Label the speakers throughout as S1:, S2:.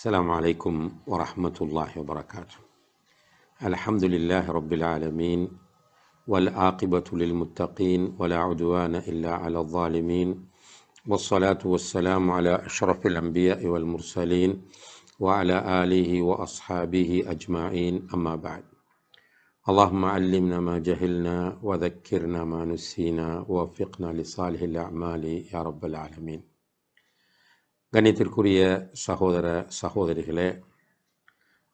S1: السلام عليكم ورحمة الله وبركاته. الحمد لله رب العالمين والعاقبة للمتقين ولا عدوان إلا على الظالمين والصلاة والسلام على أشرف الأنبياء والمرسلين وعلى آله وأصحابه أجمعين أما بعد. اللهم علمنا ما جهلنا وذكرنا ما نسينا ووفقنا لصالح الأعمال يا رب العالمين. கண்ணியத்திற்குரிய சகோதர சகோதரிகளே,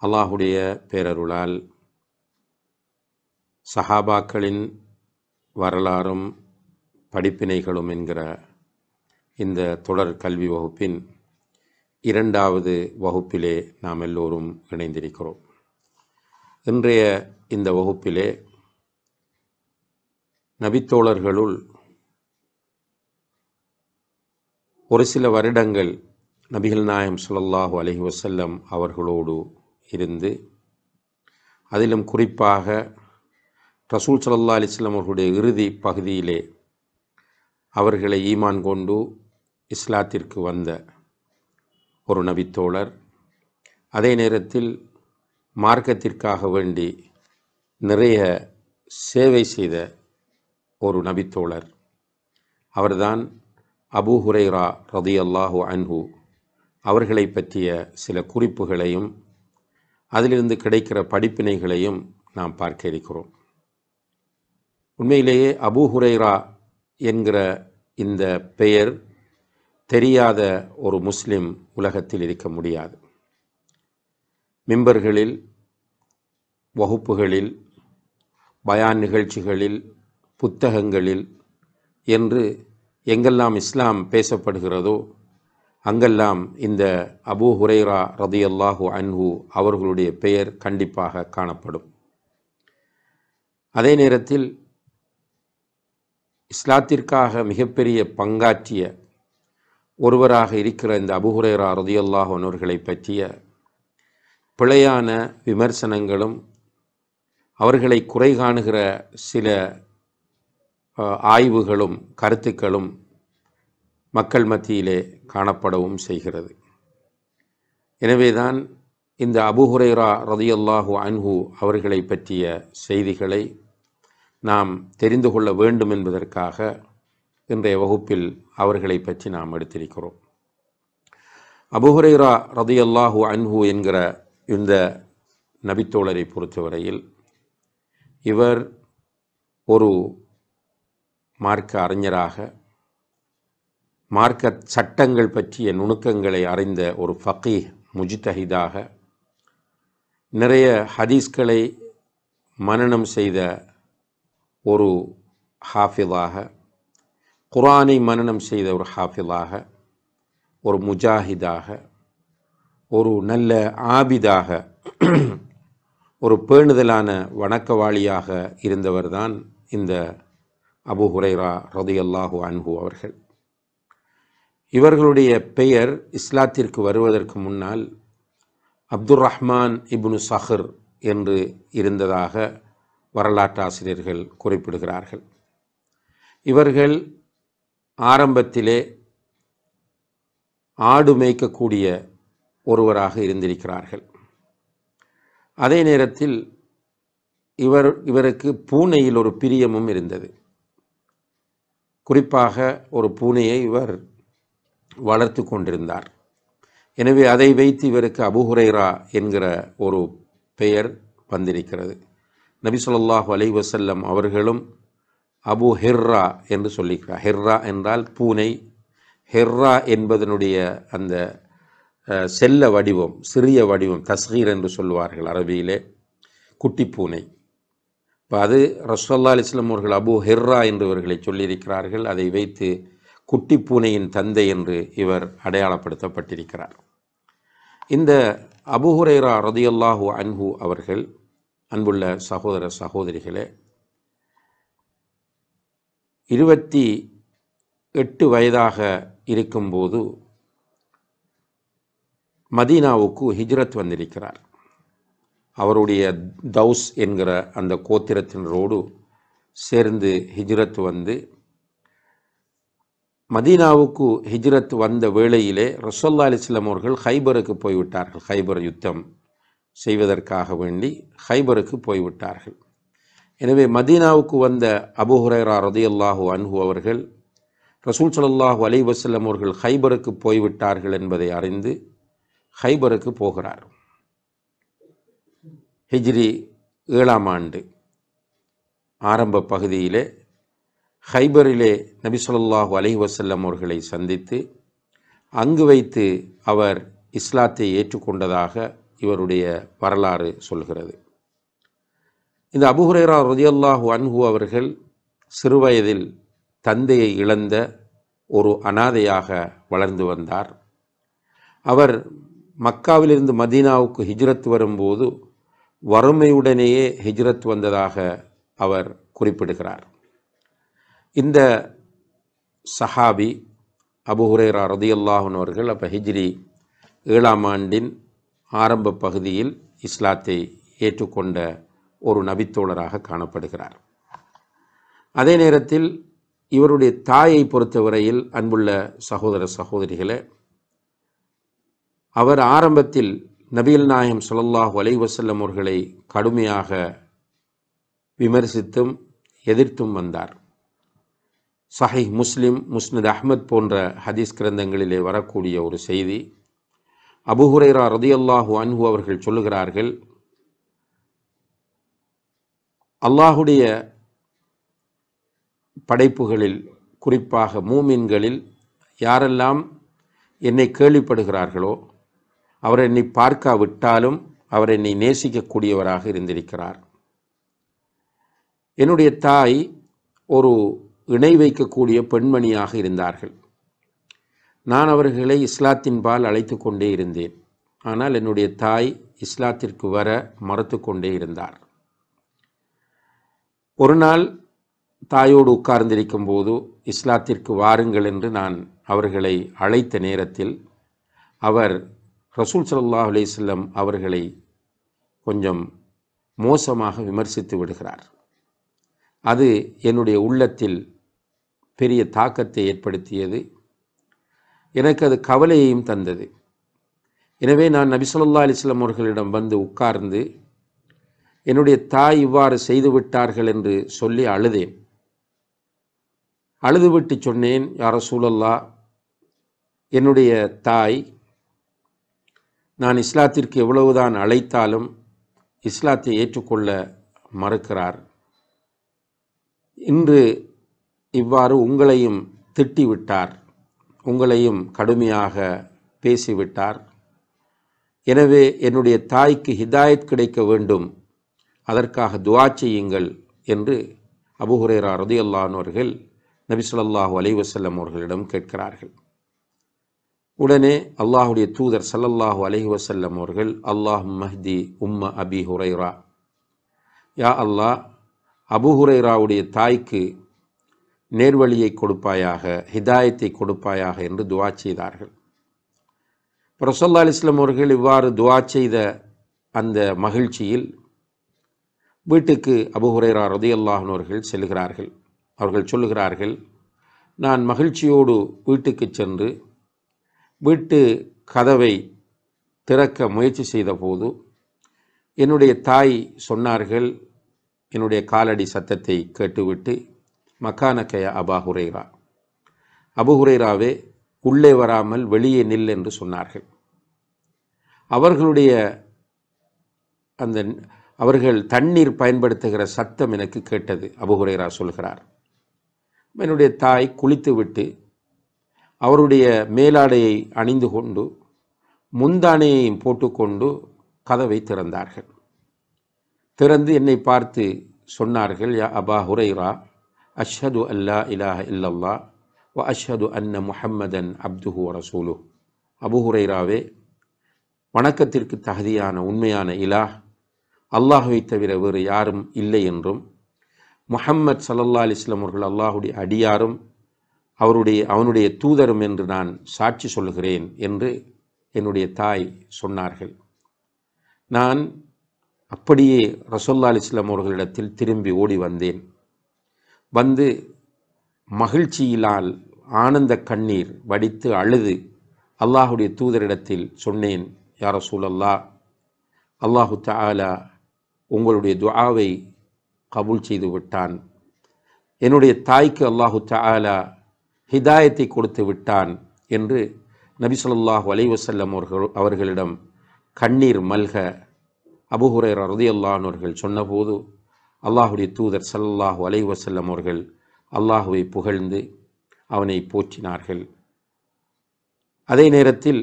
S1: அல்லாஹுடைய பேரருளால் சஹாபாக்களின் வரலாறும் படிப்பினைகளும் என்கிற இந்த தொடர் கல்வி வகுப்பின் 2வது வகுப்பிலே நாம் எல்லோரும் இணைந்திருக்கிறோம். இன்றைய இந்த வகுப்பிலே நபித்தோழர்களுள் ஒரு சில வருடங்கள் நபிகள் நாயகம் ஸல்லல்லாஹு அலைஹி வஸல்லம் அவர்களோடு இருந்து, அதிலும் குறிப்பாக ரசூல் ஸல்லல்லாஹு அலைஹி வஸல்லம் அவர்களுடைய இறுதி பகுதியிலே அவர்களை ஈமான் கொண்டு இஸ்லாத்திற்கு வந்த ஒரு நபித்தோழர், அதே நேரத்தில் மார்க்கத்திற்காக வேண்டி நிறைய சேவை செய்த ஒரு நபித்தோழர், அவர்தான் அபூ ஹுரைரா ரலியல்லாஹு அன்ஹு அவர்களை பற்றிய சில குறிப்புகளையும் அதிலிருந்து கிடைக்கிற படிப்பினைகளையும் நாம் பார்க்க இருக்கிறோம். உண்மையிலேயே அபூ ஹுரைரா என்கிற இந்த பெயர் தெரியாத ஒரு முஸ்லிம் உலகத்தில் இருக்க முடியாது. மிம்பர்களில், வகுப்புகளில், பயான் நிகழ்ச்சிகளில், புத்தகங்களில் என்று எங்கெல்லாம் இஸ்லாம் பேசப்படுகிறதோ அங்கெல்லாம் இந்த அபூ ஹுரைரா ரலியல்லாஹு அன்ஹு அவர்களுடைய பெயர் கண்டிப்பாக காணப்படும். அதே நேரத்தில் இஸ்லாத்திற்காக மிகப்பெரிய பங்காற்றிய ஒருவராக இருக்கிற இந்த அபூ ஹுரைரா ரலியல்லாஹு அன்ஹு அவர்களை பற்றிய பிழையான விமர்சனங்களும் அவர்களை குறை காணுகிற சில ஆய்வுகளும் கருத்துக்களும் மக்கள் மத்தியிலே காணப்படவும் செய்கிறது. எனவேதான் இந்த அபூ ஹுரைரா ரலியல்லாஹு அன்ஹு அவர்களை பற்றிய செய்திகளை நாம் தெரிந்து கொள்ள வேண்டும் என்பதற்காக இன்றைய வகுப்பில் அவர்களை பற்றி நாம் எடுத்திருக்கிறோம். அபூ ஹுரைரா ரலியல்லாஹு அன்ஹு என்கிற இந்த நபித்தோழரை பொறுத்தவரையில் இவர் ஒரு மார்க்க அறிஞராக, மார்க்க சட்டங்கள் பற்றிய நுணுக்கங்களை அறிந்த ஒரு ஃபகீஹ் முஜ்தஹிதாக, நிறைய ஹதீஸ்களை மனனம் செய்த ஒரு ஹாஃபிதாக, குர்ஆனை மனனம் செய்த ஒரு ஹாஃபிதாக, ஒரு முஜாஹிதாக, ஒரு நல்ல ஆபிதாக, ஒரு பேணுதலான வணக்கவாளியாக இருந்தவர்தான் இந்த அபூ ஹுரைரா ரலியல்லாஹு அன்ஹு அவர்கள். இவர்களுடைய பெயர் இஸ்லாத்திற்கு வருவதற்கு முன்னால் அப்துர் ரஹ்மான் இப்னு சஹர் என்று இருந்ததாக வரலாற்றாசிரியர்கள் குறிப்பிடுகிறார்கள். இவர்கள் ஆரம்பத்திலே ஆடு மேய்க்கக்கூடிய ஒருவராக இருந்திருக்கிறார்கள். அதே நேரத்தில் இவருக்கு பூனையில் ஒரு பிரியமும் இருந்தது. குறிப்பாக ஒரு பூனையை இவர் வளர்த்து கொண்டிருந்தார். எனவே அதை வைத்து இவருக்கு அபூ ஹுரைரா என்கிற ஒரு பெயர் வந்திருக்கிறது. நபி ஸல்லல்லாஹு அலைஹி வஸல்லம் அவர்களும் அபூ ஹிர்ரா என்று சொல்லிக்கிறார். ஹிர்ரா என்றால் பூனை. ஹிர்ரா என்பதனுடைய அந்த செல்ல வடிவம், சிறிய வடிவம், தஸ்கீர் என்று சொல்வார்கள் அரபியிலே, குட்டி பூனை. இப்போ அது ரசூலுல்லாஹி அலைஹி வஸல்லம் அவர்கள் அபூ ஹிர்ரா என்று இவர்களை சொல்லியிருக்கிறார்கள். அதை வைத்து குட்டி பூனையின் தந்தை என்று இவர் அடையாளப்படுத்தப்பட்டிருக்கிறார். இந்த அபூ ஹுரைரா ரலியல்லாஹு அன்ஹு அவர்கள், அன்புள்ள சகோதர சகோதரிகளே, 28 வயதாக இருக்கும்போது மதீனாவுக்கு ஹிஜ்ரத் வந்திருக்கிறார். அவருடைய தௌஸ் என்கிற அந்த கோத்திரத்தினரோடு சேர்ந்து ஹிஜ்ரத் வந்து மதீனாவுக்கு ஹிஜ்ரத் வந்த வேளையிலே ரசூலுல்லாஹி அலைஹி வஸல்லம் அவர்கள் ஹைபருக்கு போய்விட்டார்கள். ஹைபர் யுத்தம் செய்வதற்காக வேண்டி ஹைபருக்கு போய்விட்டார்கள். எனவே மதீனாவுக்கு வந்த அபூ ஹுரைரா ரலியல்லாஹு அன்ஹு அவர்கள் ரசூல் ஸல்லல்லாஹு அலைஹி வஸல்லம் அவர்கள் ஹைபருக்கு போய்விட்டார்கள் என்பதை அறிந்து ஹைபருக்கு போகிறார். ஹிஜ்ரி 7ஆம் ஆண்டு ஆரம்ப பகுதியிலே ஹைபரிலே நபி ஸல்லல்லாஹு அலைஹி வஸல்லம் அவர்களை சந்தித்து அங்கு வைத்து அவர் இஸ்லாத்தை ஏற்றுக்கொண்டதாக இவருடைய வரலாறு சொல்கிறது. இந்த அபூ ஹுரைரா ரலியல்லாஹு அன்ஹு அவர்கள் சிறுவயதில் தந்தையை இழந்த ஒரு அனாதையாக வளர்ந்து வந்தார். அவர் மக்காவிலிருந்து மதீனாவுக்கு ஹிஜ்ரத் வரும்போது வறுமையுடனேயே ஹிஜ்ரத் வந்ததாக அவர் குறிப்பிடுகிறார். இந்த சஹாபி அபூ ஹுரைரா ரலியல்லாஹு அன்ஹு அவர்கள் அப்போ ஹிஜ்ரி 7ஆம் ஆண்டின் ஆரம்ப பகுதியில் இஸ்லாத்தை ஏற்றுக்கொண்ட ஒரு நபித்தோழராக காணப்படுகிறார். அதே நேரத்தில் இவருடைய தாயை பொறுத்தவரையில் அன்புள்ள சகோதர சகோதரிகளே, அவர் ஆரம்பத்தில் நபிகள் நாயகம் ஸல்லல்லாஹு அலைஹி வஸல்லம் அவர்களை கடுமையாக விமர்சித்தும் எதிர்த்தும் வந்தார். சஹீஹ் முஸ்லிம், முஸ்னத் அஹ்மத் போன்ற ஹதீஸ் கிரந்தங்களிலே வரக்கூடிய ஒரு செய்தி, அபூ ஹுரைரா ரலியல்லாஹு அன்ஹு அவர்கள் சொல்லுகிறார்கள், அல்லாஹுடைய படைப்புகளில் குறிப்பாக மூமின்களில் யாரெல்லாம் என்னை கேள்விப்படுகிறார்களோ அவர் என்னை பார்க்காவிட்டாலும் அவர் என்னை நேசிக்கக்கூடியவராக இருந்திருக்கிறார். என்னுடைய தாய் ஒரு இணை வைக்கக்கூடிய பெண்மணியாக இருந்தார்கள். நான் அவர்களை இஸ்லாத்தின்பால் அழைத்து கொண்டே இருந்தேன். ஆனால் என்னுடைய தாய் இஸ்லாத்திற்கு வர மறுத்து கொண்டே இருந்தார். ஒரு நாள் தாயோடு உட்கார்ந்திருக்கும் போது இஸ்லாத்திற்கு வாருங்கள் என்று நான் அவர்களை அழைத்த நேரத்தில் அவர் ரசூல் ஸல்லல்லாஹு அலைஹி வஸல்லம் அவர்களை கொஞ்சம் மோசமாக விமர்சித்து விடுகிறார். அது என்னுடைய உள்ளத்தில் பெரிய தாக்கத்தை ஏற்படுத்தியது. எனக்கு அது கவலையையும் தந்தது. எனவே நான் நபி ஸல்லல்லாஹு அலைஹி வஸல்லம் அவர்களிடம் வந்து உட்கார்ந்து என்னுடைய தாய் இவ்வாறு செய்து விட்டார்கள் என்று சொல்லி அழுதேன். அழுதுவிட்டு சொன்னேன், யா ரசூலல்லாஹ், என்னுடைய தாய் நான் இஸ்லாத்திற்கு எவ்வளவுதான் அழைத்தாலும் இஸ்லாத்தை ஏற்றுக்கொள்ள மறுக்கிறார். இன்று இவ்வாறு உங்களையும் திட்டிவிட்டார், உங்களையும் கடுமையாக பேசிவிட்டார். எனவே என்னுடைய தாய்க்கு ஹிதாயத் கிடைக்க வேண்டும், அதற்காக துஆ செய்யுங்கள் என்று அபூ ஹுரைரா ரலியல்லாஹு அன்ஹு அவர்கள் நபி ஸல்லல்லாஹு அலைஹி வஸல்லம் அவர்களிடம் கேட்கிறார்கள். உடனே அல்லாஹுடைய தூதர் ஸல்லல்லாஹு அலைஹி வஸல்லம் அவர்கள், அல்லாஹும்ம ஹ்தி உம்ம அபி ஹுரைரா, யா அல்லாஹ், அபூ ஹுரைராவுடைய தாய்க்கு நேர்வழியை கொடுப்பாயாக, ஹிதாயத்தை கொடுப்பாயாக என்று துஆ செய்தார்கள். ரசூலுல்லாஹி அலைஹி வஸல்லம் அவர்கள் இவ்வாறு துஆ செய்த அந்த மகிழ்ச்சியில் வீட்டுக்கு அபூ ஹுரைரா ரலியல்லாஹு அன்ஹு அவர்கள் செல்கிறார்கள். அவர்கள் சொல்லுகிறார்கள், நான் மகிழ்ச்சியோடு வீட்டுக்கு சென்று வீட்டு கதவை திறக்க முயற்சி செய்த போது என்னுடைய தாய் சொன்னார்கள், என்னுடைய காலடி சத்தத்தை கேட்டுவிட்டு, மக்கானக யா அபா ஹுரைரா, அபூ ஹுரைராவே உள்ளே வராமல் வெளியே நில் என்று சொன்னார்கள். அவர்கள் தண்ணீர் பயன்படுத்துகிற சத்தம் எனக்கு கேட்டது. அபூ ஹுரைரா சொல்கிறார், என்னுடைய தாய் குளித்துவிட்டு அவருடைய மேலாடையை அணிந்து கொண்டு முந்தானையையும் போட்டுக்கொண்டு கதவை திறந்தார்கள். திறந்து என்னை பார்த்து சொன்னார்கள், யா அபா ஹுரைரா, அஷ்ஹது அல்லா இலாஹ இல்லல்லாஹ் வ அஷ்ஹது அன்ன முஹம்மதன் அப்துஹு வ ரசூலுஹ். அபூ ஹுரைராவே, வணக்கத்திற்கு தகுதியான உண்மையான இலாஹ் அல்லாஹுவை தவிர வேறு யாரும் இல்லை என்றும், முஹம்மத் ஸல்லல்லாஹு அலைஹி வஸல்லம் அவர்கள் அல்லாஹுடைய அடியாரும் அவனுடைய தூதரும் என்று நான் சாட்சி சொல்கிறேன் என்று என்னுடைய தாய் சொன்னார்கள். நான் அப்படியே ரசூலுல்லாஹி அலைஹி வஸல்லம் அவர்களிடத்தில் திரும்பி ஓடி வந்தேன். வந்து மகிழ்ச்சியினால் ஆனந்த கண்ணீர் வடித்து அழுது அல்லாஹுடைய தூதரிடத்தில் சொன்னேன், யா ரசூலல்லாஹ், அல்லாஹு தஆலா உங்களுடைய துஆவை கபூல் செய்து விட்டான். என்னுடைய தாய்க்கு அல்லாஹு தஆலா ஹிதாயத்தை கொடுத்து விட்டான் என்று நபி ஸல்லல்லாஹு அலைஹி வஸல்லம் அவர்களிடம் கண்ணீர் மல்க அபூ ஹுரைரா ரலியல்லாஹு அன்ஹு அவர்கள் சொன்னபோது அல்லாஹுடைய தூதர் ஸல்லல்லாஹு அலைஹி வஸல்லம் அவர்கள் அல்லாஹுவை புகழ்ந்து அவனை போற்றினார்கள். அதே நேரத்தில்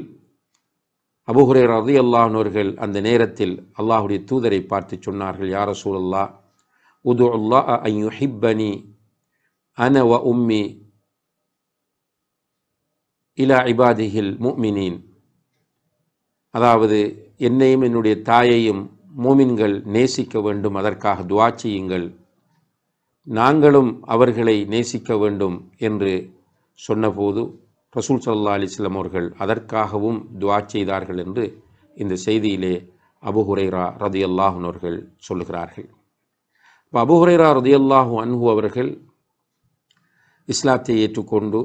S1: அபூ ஹுரைரா ரலியல்லாஹு அன்ஹு அவர்கள் அந்த நேரத்தில் அல்லாஹுடைய தூதரை பார்த்து சொன்னார்கள், யா ரசூலல்லாஹ், உதுல்லாஹ அன் யுஹிப்பனி அன வ உம்மி இலா இபாதிஹில் முஃமினீன். அதாவது என்னையும் என்னுடைய தாயையும் மூமின்கள் நேசிக்க வேண்டும், அதற்காக துஆ செய்யுங்கள், நாங்களும் அவர்களை நேசிக்க வேண்டும் என்று சொன்னபோது ரசூல் ஸல்லல்லாஹு அலைஹி வஸல்லம் அவர்கள் அதற்காகவும் துஆ செய்தார்கள் என்று இந்த செய்தியிலே அபூ ஹுரைரா ரலியல்லாஹு அன்ஹு அவர்கள் சொல்லுகிறார்கள். இப்போ அபூ ஹுரைரா ரலியல்லாஹு அன்ஹு அவர்கள் இஸ்லாத்தை ஏற்றுக்கொண்டு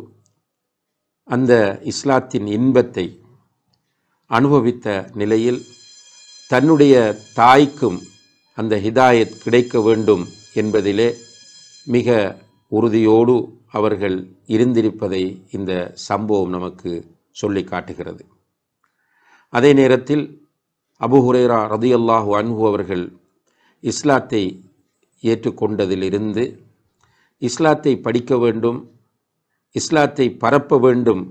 S1: அந்த இஸ்லாத்தின் இன்பத்தை அனுபவித்த நிலையில் தன்னுடைய தாய்க்கும் அந்த ஹிதாயத் கிடைக்க வேண்டும் என்பதிலே மிக உறுதியோடு அவர்கள் இருந்திருப்பதை இந்த சம்பவம் நமக்கு சொல்லி காட்டுகிறது. அதே நேரத்தில் அபூ ஹுரைரா ரலியல்லாஹு அன்ஹு அவர்கள் இஸ்லாத்தை ஏற்றுக்கொண்டதிலிருந்து இஸ்லாத்தை படிக்க வேண்டும், இஸ்லாத்தை பரப்ப வேண்டும்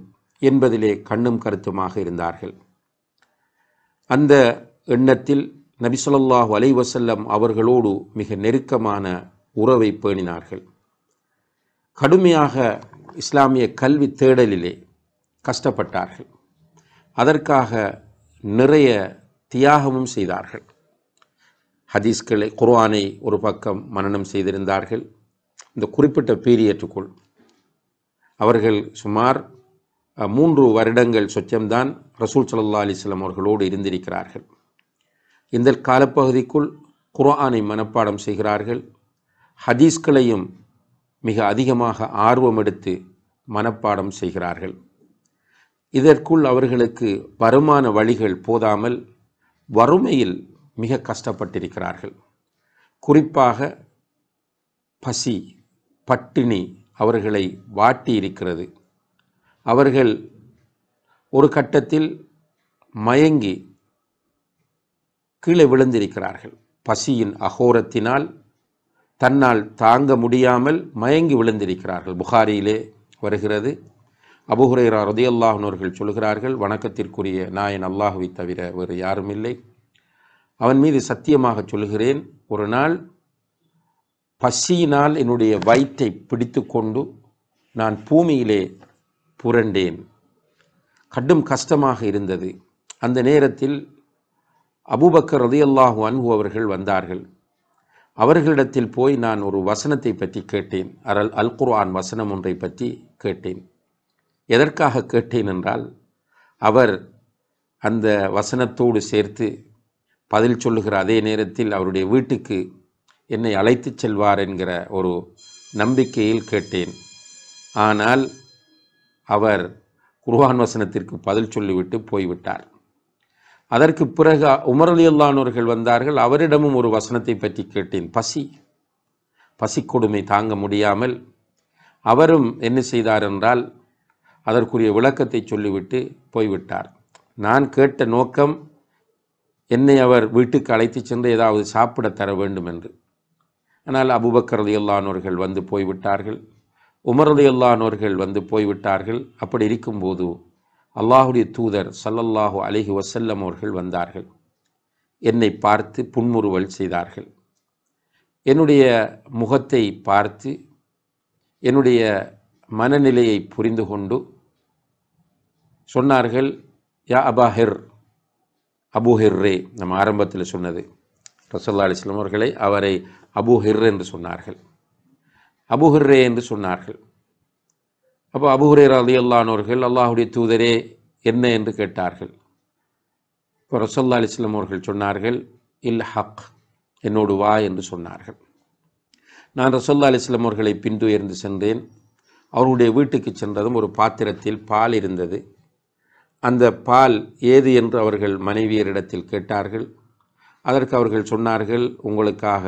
S1: என்பதிலே கண்ணும் கருத்துமாக இருந்தார்கள். அந்த எண்ணத்தில் நபி ஸல்லல்லாஹு அலைஹி வஸல்லம் அவர்களோடு மிக நெருக்கமான உறவை பேணினார்கள். கடுமையாக இஸ்லாமிய கல்வி தேடலிலே கஷ்டப்பட்டார்கள். அதற்காக நிறைய தியாகமும் செய்தார்கள். ஹதீஸ்களை, குர்ஆனை ஒரு பக்கம் மனனம் செய்திருந்தார்கள். இந்த குறிப்பிட்ட பீரியட்டுக்குள் அவர்கள் சுமார் 3 வருடங்கள் சொச்சம்தான் ரசூல் ஸல்லல்லாஹு அலைஹி வஸல்லம் அவர்களோடு இருந்திருக்கிறார்கள். இந்த காலப்பகுதிக்குள் குர்ஆனை மனப்பாடம் செய்கிறார்கள். ஹதீஸ்களையும் மிக அதிகமாக ஆர்வம் எடுத்து மனப்பாடம் செய்கிறார்கள். இதற்குள் அவர்களுக்கு வருமான வழிகள் போதாமல் வறுமையில் மிக கஷ்டப்பட்டிருக்கிறார்கள். குறிப்பாக பசி, பட்டினி அவர்களை வாட்டி இருக்கிறது. அவர்கள் ஒரு கட்டத்தில் மயங்கி கீழே விழுந்திருக்கிறார்கள். பசியின் அகோரத்தினால் தன்னால் தாங்க முடியாமல் மயங்கி விழுந்திருக்கிறார்கள். புகாரியிலே வருகிறது. அபூ ஹுரைரா ரலியல்லாஹு அன்ஹு அவர்கள் சொல்கிறார்கள், வணக்கத்திற்குரிய நாயன் அல்லாஹுவை தவிர வேறு யாரும் இல்லை, அவன் மீது சத்தியமாக சொல்கிறேன், ஒரு நாள் பசியினால் என்னுடைய வயிற்றை பிடித்து கொண்டு நான் பூமியிலே புரண்டேன். கடும் கஷ்டமாக இருந்தது. அந்த நேரத்தில் அபூபக்கர் ரலியல்லாஹு அன்ஹு அவர்கள் வந்தார்கள். அவர்களிடத்தில் போய் நான் ஒரு வசனத்தை பற்றி கேட்டேன். அல் குர்ஆன் வசனம் ஒன்றை பற்றி கேட்டேன். எதற்காக கேட்டேன் என்றால், அவர் அந்த வசனத்தோடு சேர்த்து பதில் சொல்லுகிற அதே நேரத்தில் அவருடைய வீட்டுக்கு என்னை அழைத்து செல்வார் என்கிற ஒரு நம்பிக்கையில் கேட்டேன். ஆனால் அவர் குர்ஆன் வசனத்திற்கு பதில் சொல்லிவிட்டு போய்விட்டார். அதற்கு பிறகு உமர் ரலியல்லாஹு அன்ஹு அவர்கள் வந்தார்கள். அவரிடமும் ஒரு வசனத்தை பற்றி கேட்டேன். பசி கொடுமை தாங்க முடியாமல் அவரும் என்ன செய்தார் என்றால் அதற்குரிய விளக்கத்தை சொல்லிவிட்டு போய்விட்டார். நான் கேட்ட நோக்கம் என்னை அவர் வீட்டுக்கு அழைத்து சென்று ஏதாவது சாப்பிட தர வேண்டும் என்று. ஆனால் அபூபக்கர் ரலியல்லாஹு அன்ஹு அவர்கள் வந்து போய்விட்டார்கள். உமர் ரலியல்லாஹு அன்ஹு அவர்கள் வந்து போய்விட்டார்கள். அப்படி இருக்கும்போது அல்லாஹுடைய தூதர் ஸல்லல்லாஹு அலைஹி வஸல்லம் அவர்கள் வந்தார்கள். என்னை பார்த்து புன்முறுவல் செய்தார்கள். என்னுடைய முகத்தை பார்த்து என்னுடைய மனநிலையை புரிந்து கொண்டு சொன்னார்கள், யா அபாஹிர், அபூ ஹிர்ரே. நம்ம ஆரம்பத்தில் சொன்னது ரசூலுல்லாஹி அலைஹி வஸல்லம் அவர்களை அவரை அபூ ஹிர் என்று சொன்னார்கள். அபூ ஹிர்ரே என்று சொன்னார்கள். அப்போ அபூ ஹுரைரா ரலியல்லாஹு அன்ஹு அவர்கள் அல்லாஹுடைய தூதரே என்ன என்று கேட்டார்கள். இப்போ ரசூலுல்லாஹி அலைஹி வஸல்லம் அவர்கள் சொன்னார்கள், இல் ஹக், என்னோடு வா என்று சொன்னார்கள். நான் ரசூலுல்லாஹி அலைஹி வஸல்லம் அவர்களை பின்துயர்ந்து சென்றேன். அவருடைய வீட்டுக்கு சென்றதும் ஒரு பாத்திரத்தில் பால் இருந்தது. அந்த பால் ஏது என்று அவர்கள் மனைவியரிடத்தில் கேட்டார்கள். அதற்கு அவர்கள் சொன்னார்கள், உங்களுக்காக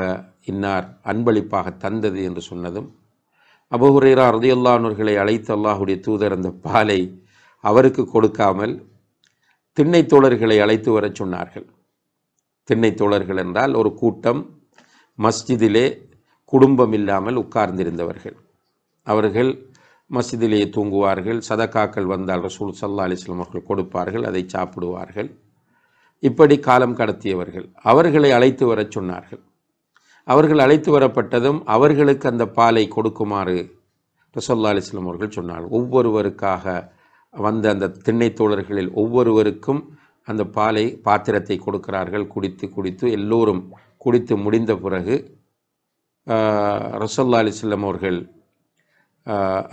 S1: இன்னார் அன்பளிப்பாக தந்தது என்று சொன்னதும், அபூ ஹுரைரா ரலியல்லாஹு அன்ஹு அவர்களை அழைத்து அல்லாஹ்வுடைய தூதர் அந்த பாலை அவருக்கு கொடுக்காமல் திண்ணை தோழர்களை அழைத்து வரச் சொன்னார்கள். திண்ணை தோழர்கள் என்றால் ஒரு கூட்டம், மஸ்ஜிதிலே குடும்பம் இல்லாமல் உட்கார்ந்திருந்தவர்கள். அவர்கள் மஸ்ஜிதிலே தூங்குவார்கள். சதகாக்கள் வந்தால் ரசூல் ஸல்லல்லாஹு அலைஹி வஸல்லம் அவர்கள் கொடுப்பார்கள், அதை சாப்பிடுவார்கள். இப்படி காலம் கடத்தியவர்கள். அவர்களை அழைத்து வரச் சொன்னார்கள். அவர்கள் அழைத்து வரப்பட்டதும் அவர்களுக்கு அந்த பாலை கொடுக்குமாறு ரசூல் ஸல்லல்லாஹு அலைஹி வஸல்லம் அவர்கள் சொன்னார்கள். ஒவ்வொருவருக்காக வந்த அந்த திண்ணை தோழர்களில் ஒவ்வொருவருக்கும் அந்த பாலை பாத்திரத்தை கொடுக்கிறார்கள். குடித்து எல்லோரும் குடித்து முடிந்த பிறகு ரசூல் ஸல்லல்லாஹு அலைஹி வஸல்லம் அவர்கள்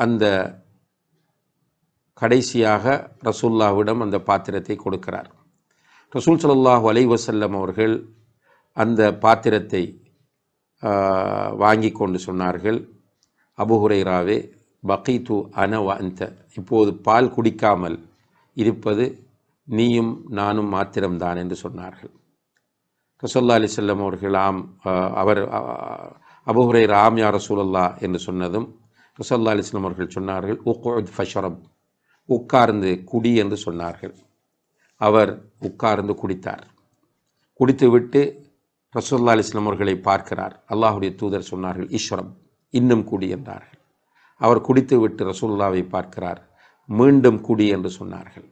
S1: அந்த கடைசியாக ரசூலுல்லாஹ்விடம் அந்த பாத்திரத்தை கொடுக்கிறார். ரசூல் ஸல்லல்லாஹு அலைஹி வஸல்லம் அவர்கள் அந்த பாத்திரத்தை வாங்கி கொண்டு சொன்னார்கள், அபூ ஹுரைராவே, பகீது அன வ அன்த, இப்போது பால் குடிக்காமல் இருப்பது நீயும் நானும் மாத்திரம்தான் என்று சொன்னார்கள். ரசூலுல்லாஹி அலைஹி வஸல்லம் அவர்கள் அவர் அபூ ஹுரைரா ஆம் யா ரசூலல்லாஹ் என்று சொன்னதும் ரசூலுல்லாஹி அலைஹி வஸல்லம் அவர்கள் சொன்னார்கள், உக்உத் ஃபஷ்ரப், உட்கார்ந்து குடி என்று சொன்னார்கள். அவர் உட்கார்ந்து குடித்தார். குடித்துவிட்டு ரசூலுல்லாஹி அலைஹி வஸல்லம் அவர்களை பார்க்கிறார். அல்லாஹ்வுடைய தூதர் சொன்னார்கள், இஷ்ரப், இன்னும் குடி என்றார்கள். அவர் குடித்துவிட்டு ரசூலுல்லாஹ்வை பார்க்கிறார். மீண்டும் குடி என்று சொன்னார்கள்.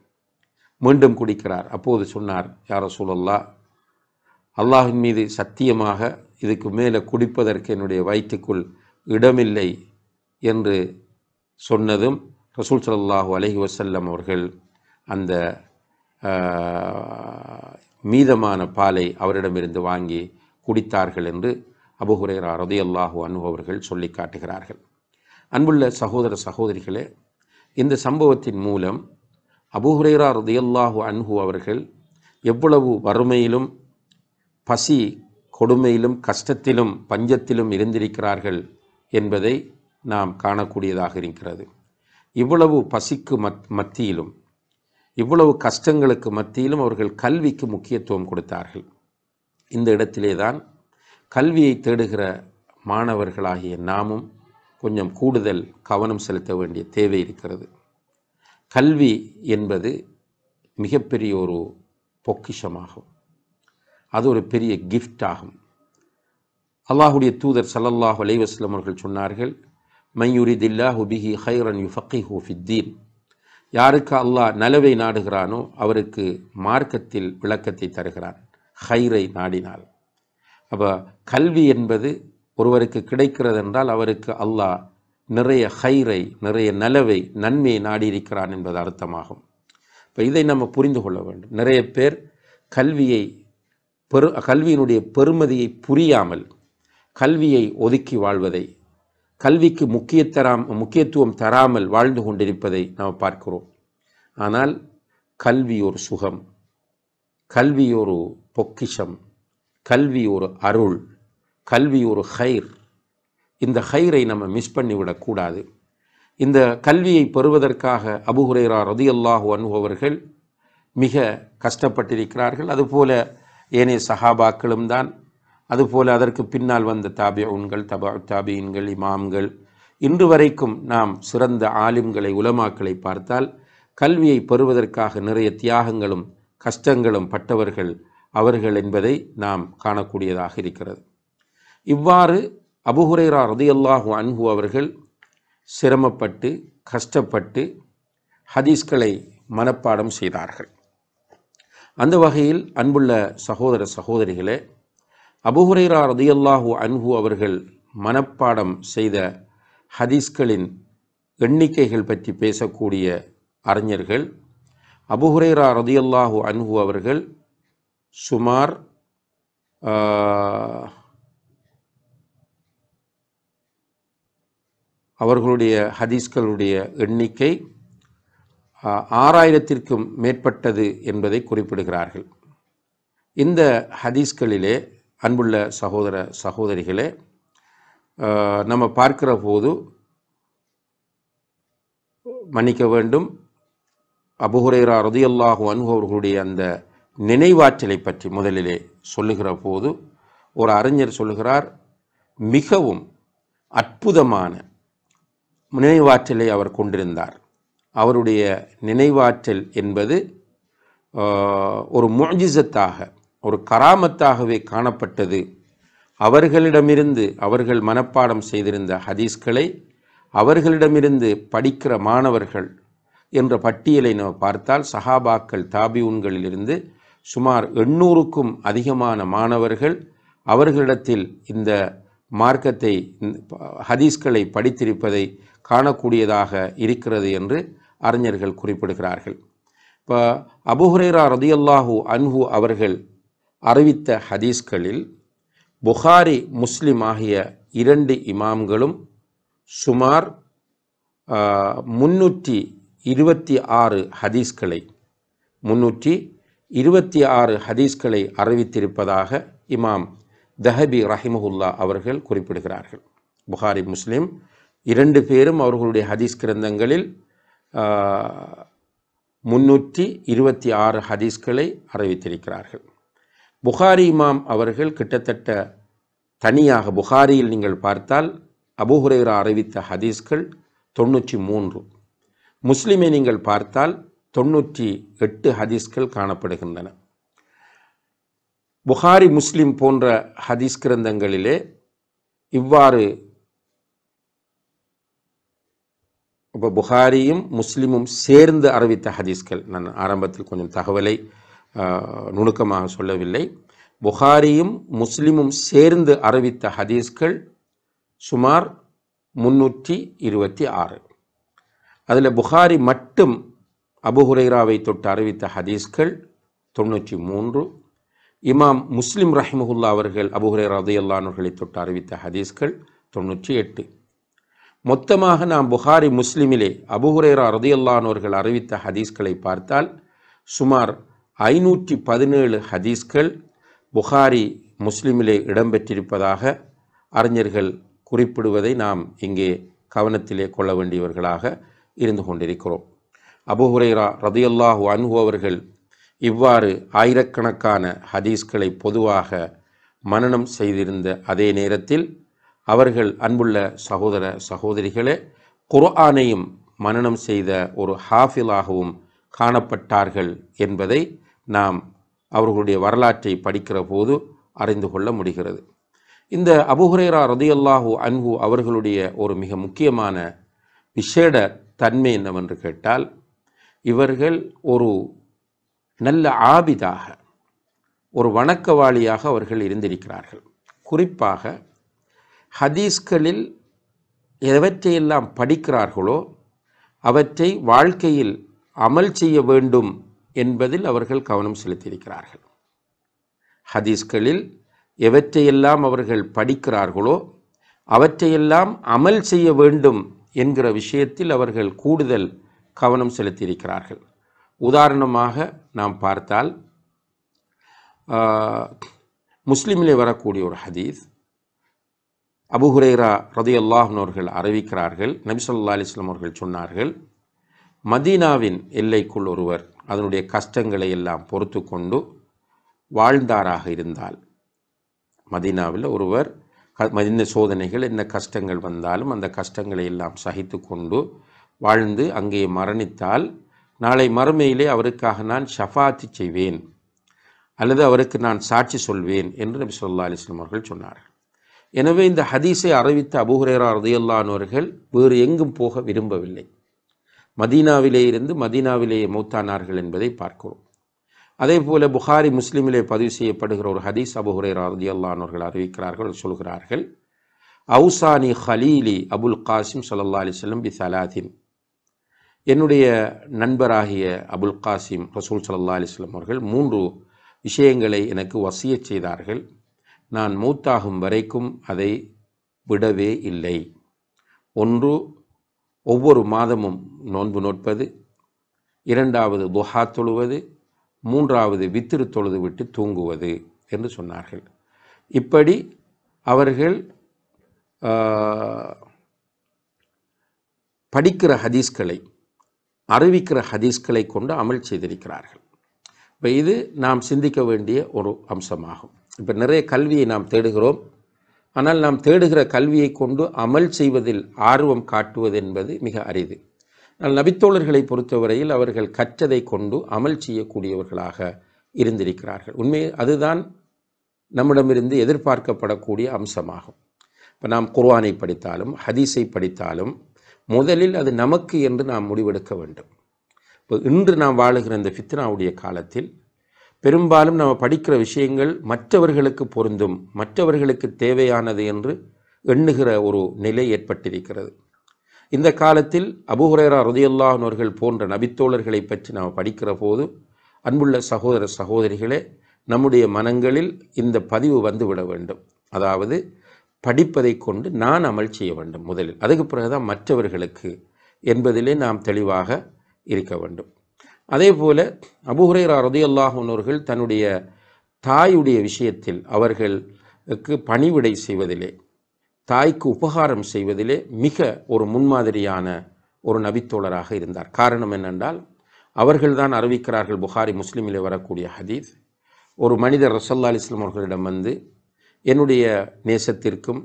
S1: மீண்டும் குடிக்கிறார். அப்போது சொன்னார், யா ரசூலல்லாஹ், அல்லாஹ்வின் மீது சத்தியமாக இதுக்கு மேலே குடிப்பதற்கு என்னுடைய வயிற்றுக்குள் இடமில்லை என்று சொன்னதும் ரசூல் ஸல்லல்லாஹு அலைஹி வஸல்லம் அவர்கள் அந்த மீதமான பாலை அவரிடமிருந்து வாங்கி குடித்தார்கள் என்று அபூ ஹுரைரா ரலியல்லாஹு அன்ஹு அவர்கள் சொல்லி காட்டுகிறார்கள். அன்புள்ள சகோதர சகோதரிகளே, இந்த சம்பவத்தின் மூலம் அபூ ஹுரைரா ரலியல்லாஹு அன்ஹு அவர்கள் எவ்வளவு வறுமையிலும் பசி கொடுமையிலும் கஷ்டத்திலும் பஞ்சத்திலும் இருந்திருக்கிறார்கள் என்பதை நாம் காணக்கூடியதாக இருக்கிறது. இவ்வளவு பசிக்கு மத்தியிலும் இவ்வளவு கஷ்டங்களுக்கு மத்தியிலும் அவர்கள் கல்விக்கு முக்கியத்துவம் கொடுத்தார்கள். இந்த இடத்திலே தான் கல்வியை தேடுகிற மாணவர்களாகிய நாமும் கொஞ்சம் கூடுதல் கவனம் செலுத்த வேண்டிய தேவை இருக்கிறது. கல்வி என்பது மிகப்பெரிய ஒரு பொக்கிஷமாகும். அது ஒரு பெரிய கிஃப்ட் ஆகும். அல்லாஹ்வுடைய தூதர் ஸல்லல்லாஹு அலைஹி வஸல்லம் அவர்கள் சொன்னார்கள், மன் யுரிதில்லாஹு பிஹி கைரன் யுஃபக்கிஹு ஃபித்தீன், யாருக்கு அல்லாஹ் நலவை நாடுகிறானோ அவருக்கு மார்க்கத்தில் விளக்கத்தை தருகிறான், ஹைரை நாடினால். அப்போ கல்வி என்பது ஒருவருக்கு கிடைக்கிறது என்றால் அவருக்கு அல்லாஹ் நிறைய ஹைரை, நிறைய நலவை, நன்மையை நாடியிருக்கிறான் என்பது அர்த்தமாகும். இப்போ இதை நம்ம புரிந்து கொள்ள வேண்டும். நிறைய பேர் கல்வியினுடைய பெருமதியை புரியாமல் கல்வியை ஒதுக்கி வாழ்வதை, கல்விக்கு முக்கியத்துவம் தராமல் வாழ்ந்து கொண்டிருப்பதை நாம் பார்க்கிறோம். ஆனால் கல்வி ஒரு சுகம், கல்வி ஒரு பொக்கிஷம், கல்வி ஒரு அருள், கல்வி ஒரு ஹைர். இந்த ஹைரை நம்ம மிஸ் பண்ணிவிடக்கூடாது. இந்த கல்வியை பெறுவதற்காக அபூ ஹுரைரா ரலியல்லாஹு அன்ஹு அவர்கள் மிக கஷ்டப்பட்டிருக்கிறார்கள். அதுபோல ஏனைய சஹாபாக்களும் தான். அதுபோல அதற்கு பின்னால் வந்த தாபிஊன்கள், தாபிஈன்கள், இமாம்கள், இன்று வரைக்கும் நாம் சிறந்த ஆலிம்களை, உலமாக்களை பார்த்தால் கல்வியை பெறுவதற்காக நிறைய தியாகங்களும் கஷ்டங்களும் பட்டவர்கள் அவர்கள் என்பதை நாம் காணக்கூடியதாக இருக்கிறது. இவ்வாறு அபூ ஹுரைரா ரலியல்லாஹு அன்ஹு அவர்கள் சிரமப்பட்டு கஷ்டப்பட்டு ஹதீஸ்களை மனப்பாடம் செய்தார்கள். அந்த வகையில் அன்புள்ள சகோதர சகோதரிகளே, அபூ ஹுரைரா ரலியல்லாஹு அன்ஹு அவர்கள் மனப்பாடம் செய்த ஹதீஸ்களின் எண்ணிக்கைகள் பற்றி பேசக்கூடிய அறிஞர்கள், அபூ ஹுரைரா ரலியல்லாஹு அன்ஹு அவர்கள் சுமார் அவர்களுடைய ஹதீஸ்களுடைய எண்ணிக்கை 6000க்கும் மேற்பட்டது என்பதை குறிப்பிடுகிறார்கள். இந்த ஹதீஸ்களிலே அன்புள்ள சகோதர சகோதரிகளே, நம்ம பார்க்கிற போது மன்னிக்க வேண்டும், அபூ ஹுரைரா ரலியல்லாஹு அன்ஹு அவர்களுடைய அந்த நினைவாற்றலை பற்றி முதலிலே சொல்லுகிற போது ஒரு அறிஞர் சொல்லுகிறார், மிகவும் அற்புதமான நினைவாற்றலை அவர் கொண்டிருந்தார். அவருடைய நினைவாற்றல் என்பது ஒரு முஅ்ஜிஸத்தாக, ஒரு கராமத்தாகவே காணப்பட்டது. அவர்களிடமிருந்து அவர்கள் மனப்பாடம் செய்திருந்த ஹதீஸ்களை அவர்களிடமிருந்து படிக்கிற மாணவர்கள் என்ற பட்டியலை நாம் பார்த்தால் சஹாபாக்கள் தாபிஊன்களிலிருந்து சுமார் 800க்கும் அதிகமான மாணவர்கள் அவர்களிடத்தில் இந்த மார்க்கத்தை, ஹதீஸ்களை படித்திருப்பதை காணக்கூடியதாக இருக்கிறது என்று அறிஞர்கள் குறிப்பிடுகிறார்கள். இப்போ அபூ ஹுரைரா ரலியல்லாஹு அன்ஹு அவர்கள் அறிவித்த ஹதீஸ்களில் புகாரி முஸ்லிம் ஆகிய 2 இமாம்களும் சுமார் 326 ஹதீஸ்களை அறிவித்திருப்பதாக இமாம் தஹபி ரஹிமஹுல்லா அவர்கள் குறிப்பிடுகிறார்கள். புகாரி முஸ்லிம் 2 பேரும் அவர்களுடைய ஹதீஸ் கிரந்தங்களில் 326 ஹதீஸ்களை அறிவித்திருக்கிறார்கள். புகாரி இமாம் அவர்கள் கிட்டத்தட்ட தனியாக புகாரியில் நீங்கள் பார்த்தால் அபூ ஹுரைரா அறிவித்த ஹதீஸ்கள் 93, முஸ்லிமை நீங்கள் பார்த்தால் 98 ஹதீஸ்கள் காணப்படுகின்றன. புகாரி முஸ்லிம் போன்ற ஹதீஸ் கிரந்தங்களிலே இவ்வாறு இப்போ புகாரியும் முஸ்லிமும் சேர்ந்து அறிவித்த ஹதீஸ்கள், நான் ஆரம்பத்தில் கொஞ்சம் தகவலை நுணுக்கமாக சொல்லவில்லை, புகாரியும் முஸ்லிமும் சேர்ந்து அறிவித்த ஹதீஸ்கள் சுமார் 326. அதில் புகாரி மட்டும் அபூ ஹுரைராவை தொட்டு அறிவித்த ஹதீஸ்கள் 93, இமாம் முஸ்லிம் ரஹிமஹுல்லா அவர்கள் அபூ ஹுரைரா ரலியல்லாஹு அன்ஹுவை தொட்டு அறிவித்த ஹதீஸ்கள் 98. மொத்தமாக நாம் புகாரி முஸ்லிமிலே அபூ ஹுரைரா ரலியல்லாஹு அன்ஹு அவர்கள் அறிவித்த ஹதீஸ்களை பார்த்தால் சுமார் 517 ஹதீஸ்கள் புகாரி முஸ்லிமிலே இடம்பெற்றிருப்பதாக அறிஞர்கள் குறிப்பிடுவதை நாம் இங்கே கவனத்திலே கொள்ள வேண்டியவர்களாக இருந்து கொண்டிருக்கிறோம். அபூ ஹுரைரா ரலியல்லாஹு அன்ஹு அவர்கள் இவ்வாறு ஆயிரக்கணக்கான ஹதீஸ்களை பொதுவாக மனனம் செய்திருந்த அதே நேரத்தில் அவர்கள் அன்புள்ள சகோதர சகோதரிகளே குர்ஆனையும் மனனம் செய்த ஒரு ஹாஃபிலாகவும் காணப்பட்டார்கள் என்பதை நாம் அவர்களுடைய வரலாற்றை படிக்கிற போது அறிந்து கொள்ள முடிகிறது. இந்த அபூ ஹுரைரா ரலியல்லாஹு அன்ஹு அவர்களுடைய ஒரு மிக முக்கியமான விசேட தன்மை என்னவென்று கேட்டால், இவர்கள் ஒரு நல்ல ஆபிதாக, ஒரு வணக்கவாளியாக அவர்கள் இருந்திருக்கிறார்கள். குறிப்பாக ஹதீஸ்களில் எவற்றையெல்லாம் படிக்கிறார்களோ அவற்றை வாழ்க்கையில் அமல் செய்ய வேண்டும் என்பதில் அவர்கள் கவனம் செலுத்தியிருக்கிறார்கள். ஹதீஸ்களில் எவற்றையெல்லாம் அவர்கள் படிக்கிறார்களோ அவற்றையெல்லாம் அமல் செய்ய வேண்டும் என்கிற விஷயத்தில் அவர்கள் கூடுதல் கவனம் செலுத்தியிருக்கிறார்கள். உதாரணமாக நாம் பார்த்தால் முஸ்லிமிலே வரக்கூடிய ஒரு ஹதீஸ், அபூ ஹுரைரா ரலியல்லாஹு அன்ஹு அவர்கள் அறிவிக்கிறார்கள், நபி ஸல்லல்லாஹு அலைஹி வஸல்லம் அவர்கள் சொன்னார்கள், மதீனாவின் எல்லைக்குள் ஒருவர் அதனுடைய கஷ்டங்களை எல்லாம் பொறுத்து கொண்டு வாழ்ந்தாராக இருந்தால், மதீனாவில் ஒருவர் மதின சோதனைகள் என்ன கஷ்டங்கள் வந்தாலும் அந்த கஷ்டங்களை எல்லாம் சகித்து கொண்டு வாழ்ந்து அங்கே மரணித்தால் நாளை மறுமையிலே அவருக்காக நான் ஷஃபாத்து செய்வேன் அல்லது அவருக்கு நான் சாட்சி சொல்வேன் என்று நபி ஸல்லல்லாஹு அலைஹி வஸல்லம் அவர்கள் சொன்னார்கள். எனவே இந்த ஹதீஸை அறிவித்த அபூ ஹுரைரா ரலியல்லாஹு அன்ஹு அவர்கள் வேறு எங்கும் போக விரும்பவில்லை. மதீனாவிலே இருந்து மதீனாவிலேயே மௌத்தானார்கள் என்பதை பார்க்கிறோம். அதே போல புகாரி முஸ்லிமிலே பதிவு செய்யப்படுகிற ஒரு ஹதீஸ் அபூ ஹுரைரா ரலியல்லாஹு அன்ஹு அவர்கள் அறிவிக்கிறார்கள், சொல்கிறார்கள், அவுசானி ஹலீலி அபுல் காசிம் ஸல்லல்லாஹு அலைஹி வஸல்லம் பி ஸலாத்தின், என்னுடைய நண்பராகிய அபுல் காசிம் ரசூல் ஸல்லல்லாஹு அலைஹி வஸல்லம் அவர்கள் 3 விஷயங்களை எனக்கு வசியத் செய்தார்கள். நான் மூத்தாகும் வரைக்கும் அதை விடவே இல்லை. ஒன்று, ஒவ்வொரு மாதமும் நோன்பு நோட்பது, 2வது துஹா தொழுவது, 3வது வித்ரு தொழுது விட்டு தூங்குவது என்று சொன்னார்கள். இப்படி அவர்கள் படிக்கிற ஹதீஸ்களை, அறிவிக்கிற ஹதீஸ்களை கொண்டு அமல் செய்திருக்கிறார்கள். இப்போ இது நாம் சிந்திக்க வேண்டிய ஒரு அம்சமாகும். இப்போ நிறைய கல்வியை நாம் தேடுகிறோம். ஆனால் நாம் தேடுகிற கல்வியை கொண்டு அமல் செய்வதில் ஆர்வம் காட்டுவது என்பது மிக அரிது. ஆனால் நபித்தோழர்களை பொறுத்தவரையில் அவர்கள் கற்றதை கொண்டு அமல் செய்யக்கூடியவர்களாக இருந்திருக்கிறார்கள். உண்மையில் அதுதான் நம்மிடமிருந்து எதிர்பார்க்கப்படக்கூடிய அம்சமாகும். இப்போ நாம் குர்ஆனை படித்தாலும் ஹதீஸை படித்தாலும் முதலில் அது நமக்கு என்று நாம் முடிவெடுக்க வேண்டும். இப்போ இன்று நாம் வாழுகிற இந்த ஃபித்னாவுடைய காலத்தில் பெரும்பாலும் நாம் படிக்கிற விஷயங்கள் மற்றவர்களுக்கு பொருந்தும், மற்றவர்களுக்கு தேவையானது என்று எண்ணுகிற ஒரு நிலை ஏற்பட்டிருக்கிறது. இந்த காலத்தில் அபூ ஹுரைரா ரலியல்லாஹு அன்ஹு அவர்கள் போன்ற நபித்தோழர்களை பற்றி நாம் படிக்கிற போது, அன்புள்ள சகோதர சகோதரிகளே, நம்முடைய மனங்களில் இந்த பதிவு வந்துவிட வேண்டும். அதாவது படிப்பதை கொண்டு நான் அமல் செய்ய வேண்டும் முதலில், அதுக்கு பிறகுதான் மற்றவர்களுக்கு என்பதிலே நாம் தெளிவாக இருக்க வேண்டும். அதே போல அபூ ஹுரைரா ரலியல்லாஹு அன்ஹு அவர்கள் தன்னுடைய தாயுடைய விஷயத்தில் அவர்களுக்கு பணிவிடை செய்வதிலே, தாய்க்கு உபகாரம் செய்வதிலே மிக ஒரு முன்மாதிரியான ஒரு நபித்தோழராக இருந்தார். காரணம் என்னென்றால், அவர்கள்தான் அறிவிக்கிறார்கள், புகாரி முஸ்லிமிலே வரக்கூடிய ஹதீஸ், ஒரு மனிதர் ரசூலுல்லாஹி அலைஹி வஸல்லம் அவர்களிடம் வந்து, என்னுடைய நேசத்திற்கும்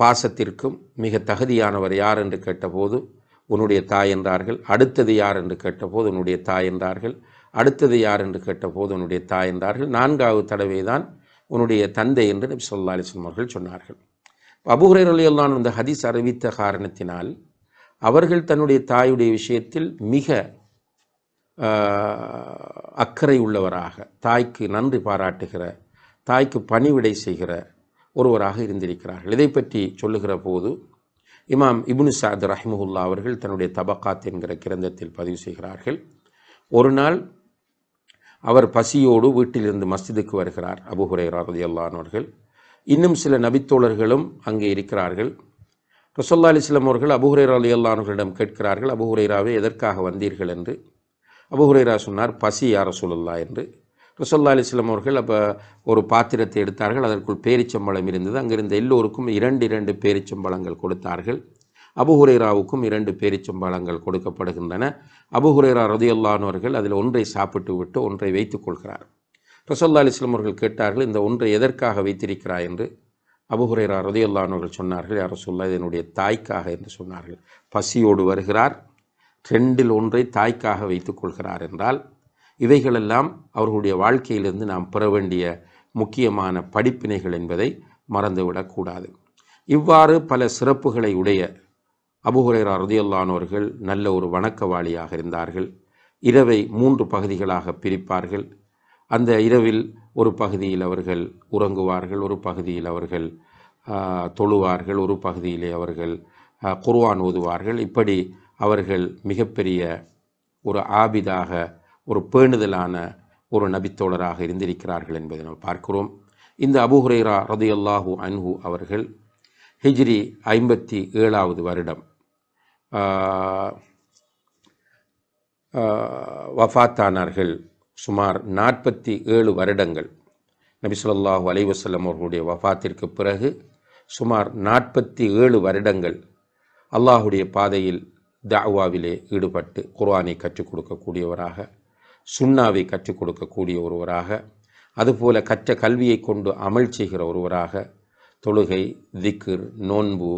S1: பாசத்திற்கும் மிக தகுதியானவர் யார் என்று கேட்டபோது உன்னுடைய தாய் என்றார்கள். அடுத்தது யார் என்று கேட்டபோது உன்னுடைய தாய் என்றார்கள். அடுத்தது யார் என்று கேட்டபோது உன்னுடைய தாய் என்றார்கள். 4வது தடவை தான் உன்னுடைய தந்தை என்று நபி ஸல்லல்லாஹு அலைஹி வஸல்லம் அவர்கள் சொன்னார்கள். அபூ ஹுரைரா ரலியல்லாஹு அன்ஹு இந்த ஹதீஸ் அறிவித்த காரணத்தினால் அவர்கள் தன்னுடைய தாயுடைய விஷயத்தில் மிக அக்கறை உள்ளவராக, தாய்க்கு நன்றி பாராட்டுகிற, தாய்க்கு பணிவிடை செய்கிற ஒருவராக இருந்திருக்கிறார்கள். இதை பற்றி சொல்லுகிற போது இமாம் இப்னு சஅத் ரஹிமஹுல்லா அவர்கள் தன்னுடைய தபக்காத் என்கிற கிரந்தத்தில் பதிவு செய்கிறார்கள். ஒரு நாள் அவர் பசியோடு வீட்டிலிருந்து மஸ்ஜிதுக்கு வருகிறார் அபூ ஹுரைரா ரலியல்லாஹு அன்ஹு அவர்கள். இன்னும் சில நபித்தோழர்களும் அங்கே இருக்கிறார்கள். ரசூலுல்லாஹி அலைஹி வஸல்லம் அவர்கள் அபூ ஹுரைரா ரலியல்லாஹு அன்ஹு அவர்களிடம் கேட்கிறார்கள், அபூ ஹுரைராவே எதற்காக வந்தீர்கள் என்று. அபூ ஹுரைரா சொன்னார், பசி யா ரசூலுல்லாஹ் என்று. ரசூலுல்லாஹி அலைஹி வஸல்லம் அவர்கள் அப்போ ஒரு பாத்திரத்தை எடுத்தார்கள், அதற்குள் பேரிச்சம்பழம் இருந்தது. அங்கிருந்த எல்லோருக்கும் 2 பேரிச்சம்பழங்கள் கொடுத்தார்கள். அபூ ஹுரைராவுக்கும் 2 பேரிச்சம்பழங்கள் கொடுக்கப்படுகின்றன. அபூ ஹுரைரா ரலியல்லாஹு அன்ஹு அவர்கள் அதில் ஒன்றை சாப்பிட்டு விட்டு ஒன்றை வைத்துக் கொள்கிறார். ரசூலுல்லாஹி அலைஹி வஸல்லம் அவர்கள் கேட்டார்கள், இந்த ஒன்றை எதற்காக வைத்திருக்கிறாய் என்று. அபூ ஹுரைரா ரலியல்லாஹு அன்ஹு அவர்கள் சொன்னார்கள், யா ரசூலுல்லாஹ், இது என்னுடைய தாய்க்காக என்று சொன்னார்கள். பசியோடு வருகிறார், 2ல் ஒன்றை தாய்க்காக வைத்துக் கொள்கிறார் என்றால், இவைகளெல்லாம் அவர்களுடைய வாழ்க்கையிலிருந்து நாம் பெற வேண்டிய முக்கியமான படிப்பினைகள் என்பதை மறந்துவிடக்கூடாது. இவ்வாறு பல சிறப்புகளை உடைய அபூ ஹுரைரா ரலியல்லாஹு அன்ஹு அவர்கள் நல்ல ஒரு வணக்கவாளியாக இருந்தார்கள். இரவை 3 பகுதிகளாக பிரிப்பார்கள். அந்த இரவில் ஒரு பகுதியில் அவர்கள் உறங்குவார்கள், ஒரு பகுதியில் அவர்கள் தொழுவார்கள், ஒரு பகுதியிலே அவர்கள் குர்ஆன் ஓதுவார்கள். இப்படி அவர்கள் மிகப்பெரிய ஒரு ஆபிதாக, ஒரு பேணுதலான ஒரு நபித்தோழராக இருந்திருக்கிறார்கள் என்பதை நாம் பார்க்கிறோம். இந்த அபூ ஹுரைரா ரலியல்லாஹு அன்ஹு அவர்கள் ஹிஜ்ரி 57வது வருடம் வஃபாத்தானார்கள். சுமார் 47 வருடங்கள் நபி ஸல்லல்லாஹு அலைஹி வஸல்லம் அவர்களுடைய வஃபாத்திற்கு பிறகு சுமார் 47 வருடங்கள் அல்லாஹுடைய பாதையில் தஅவாவிலே ஈடுபட்டு குர்ஆனை கற்றுக் கொடுக்கக்கூடியவராக, சுன்னாவை கற்றுக் கொடுக்கக்கூடிய ஒருவராக, அதுபோல கற்ற கல்வியை கொண்டு அமல் செய்கிற ஒருவராக, தொழுகை, திக்ர், நோன்பு,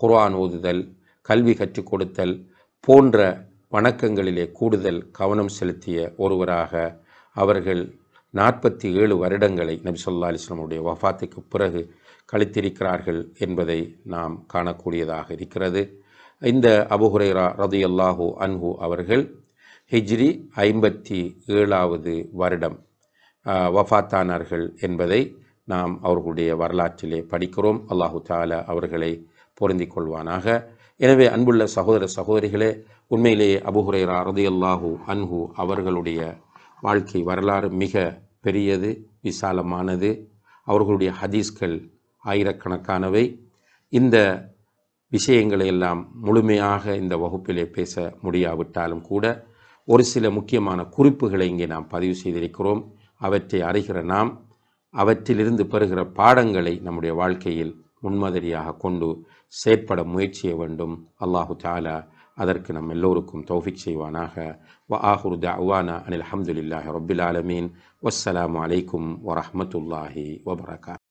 S1: குர்ஆன் ஓதுதல், கல்வி கற்றுக் கொடுத்தல் போன்ற வணக்கங்களிலே கூடுதல் கவனம் செலுத்திய ஒருவராக அவர்கள் 47 வருடங்களை நபி ஸல்லல்லாஹு அலைஹி வஸல்லம் உடைய வஃபாத்துக்கு பிறகு கழித்திருக்கிறார்கள் என்பதை நாம் காணக்கூடியதாக இருக்கிறது. இந்த அபூ ஹுரைரா ரலியல்லாஹு அன்ஹு அவர்கள் ஹிஜ்ரி 57வது வருடம் வஃபாத்தானார்கள் என்பதை நாம் அவர்களுடைய வரலாற்றிலே படிக்கிறோம். அல்லாஹு தஆலா அவர்களை பொருந்திக் கொள்வானாக. எனவே அன்புள்ள சகோதர சகோதரிகளே, உண்மையிலேயே அபூ ஹுரைரா ரலியல்லாஹு அன்ஹு அவர்களுடைய வாழ்க்கை வரலாறு மிக பெரியது, விசாலமானது. அவர்களுடைய ஹதீஸ்கள் ஆயிரக்கணக்கானவை. இந்த விஷயங்களை எல்லாம் முழுமையாக இந்த வகுப்பிலே பேச முடியாவிட்டாலும் கூட ஒரு சில முக்கியமான குறிப்புகளை இங்கே நாம் பதிவு செய்திருக்கிறோம். அவற்றை அறிகிற நாம் அவற்றிலிருந்து பெறுகிற பாடங்களை நம்முடைய வாழ்க்கையில் முன்மாதிரியாக கொண்டு செயற்பட முயற்சிய வேண்டும். அல்லாஹு தஆலா அதற்கு நம் எல்லோருக்கும் தௌஃபிக் செய்வானாக. வ ஆஹிரு தஅவானா அனில் ஹம்துலில்லாஹி ரப்பில் ஆலமீன். வஸ்ஸலாமு அலைக்கும் வரஹ்மத்துல்லாஹி வபரகாத்துஹு.